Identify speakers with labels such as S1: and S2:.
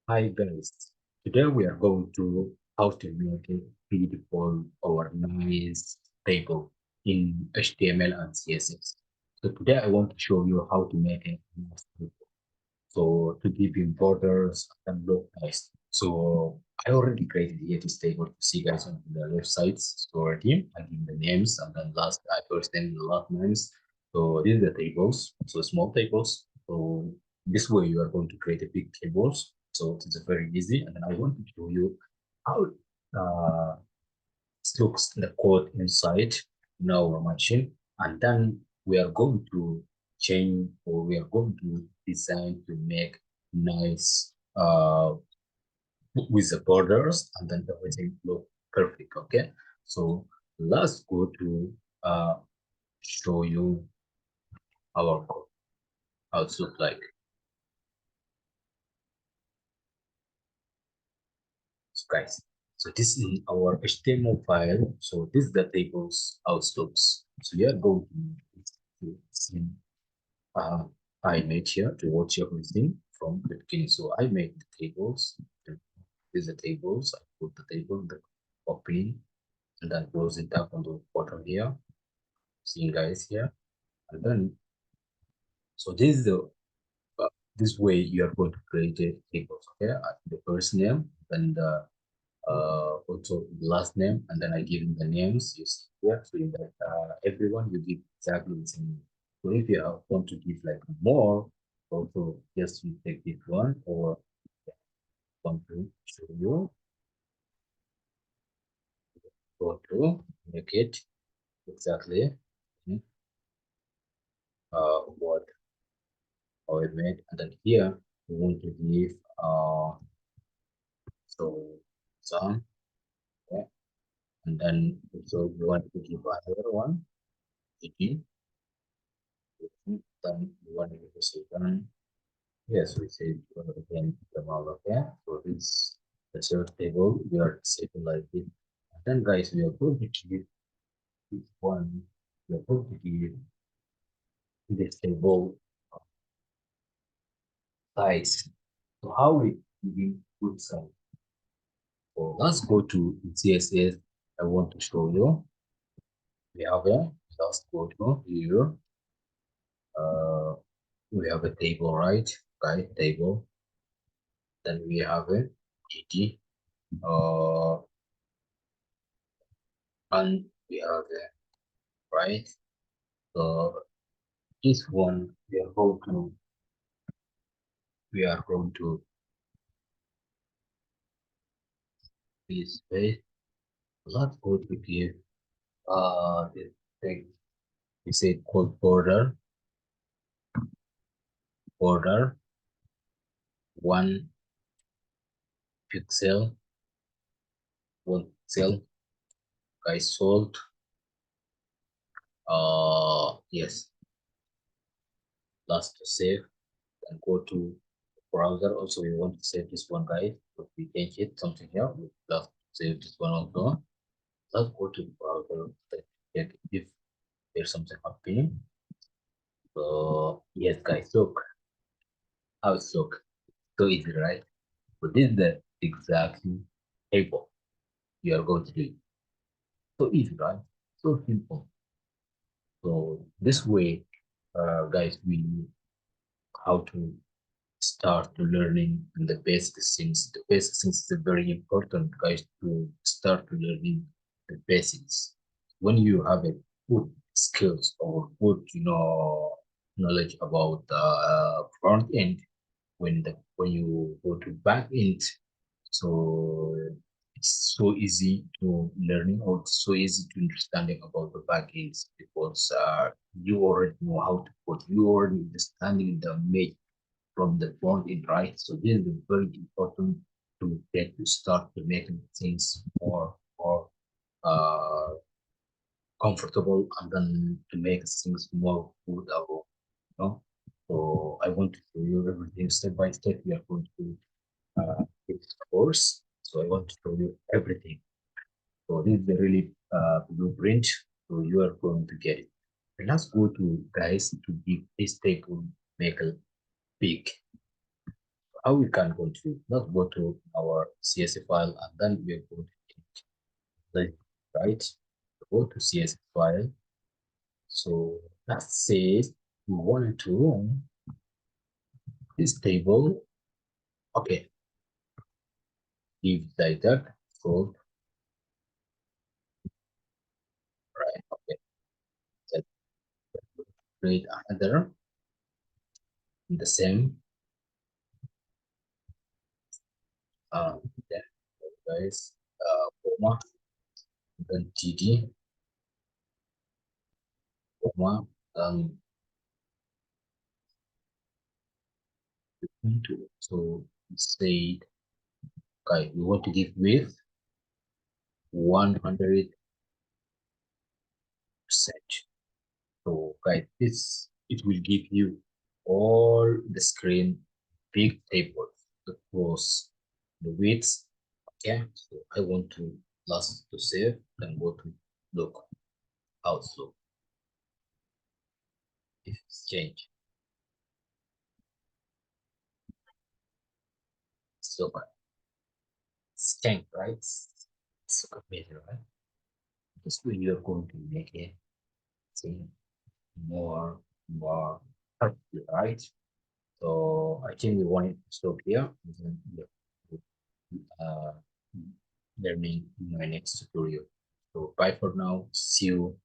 S1: Hi guys, today we are going to how to make a beautiful or nice table in HTML and CSS. So today I want to show you how to make a nice table. So to give you borders and look nice. So I already created here this table to see guys on the left sides already. I give the names and then last I first name and the last names. So these are the tables, so small tables. So this way you are going to create a big tables. So it's very easy. And then I want to show you how it looks the code inside in our machine. And then we are going to change or we are going to design to make nice with the borders and then everything look perfect. Okay. So let's go to show you our code, how it looks like. So guys, so this is our HTML file. So this is the tables outlooks. So we are going to see uh, I made here to watch everything from the beginning. So I made the tables. These are the tables. I put the table, the opening, and then close it up on the bottom here. See you guys here. And then, so this is the this way you are going to create a tables. Okay, the first name, then the also the last name, and then I give him the names. You see here, so in that everyone you give exactly the same. So if you want to give like more, also just you take this one or want to show you go to make it exactly what I made, and then here we want to give so some, okay, and then so you want to give another one, 18, then you want to give a second. Yes, we say again the model. Okay, so this the search table we are setting like it. And then guys, we are going to give this one. We are going to give this table size. So how we give good size? So let's go to CSS. I want to show you. We have a let's go to here. Uh, we have a table, right? Right, table. Then we have a GT. And we have a right. So this one we are going to this space. Let's go to give this thing. We say called border 1 pixel 1 pixel guys sold yes last to save and go to browser. Also we want to save this one guys, but we change it something here. We just save this one also. Let's go to the browser, check if there's something happening. So yes guys, look how it's look. So easy, right? So this is the exact table you are going to do. So easy, right? So simple. So this way, guys, we know how to start to learning the basic things. The basic things is very important, guys, to start to learning the basics. When you have a good skills or good, knowledge about front end, when you go to back end, so it's so easy to learning or it's so easy to understanding about the back ends because you already know how to code, you already understanding the make from the front end, right? So this is very important to get to start to making things more uh comfortable and then to make things more good, you know. So I want to show you everything step by step. We are going to this course. So I want to show you everything. So this is the really blueprint. So you are going to get it. And let's go to guys to give this table make a big. how we can go to, let's go to our CSS file and then we're going to change the right. Go to CSS file. So that says we wanted to run this table. Okay, if like that, go right. Okay, let's create another the same uh yeah, guys comma then td comma into so say okay we want to give width 100%. So guys, this it will give you all the screen big tables across the width. Okay, so I want to last to save, then go to look also if it's changed. So it's changed, right? It's better, right? This way you're going to make it seem more perfect, right? So I think we want it to stop here. And then uh, learning in my next tutorial. So bye for now. See you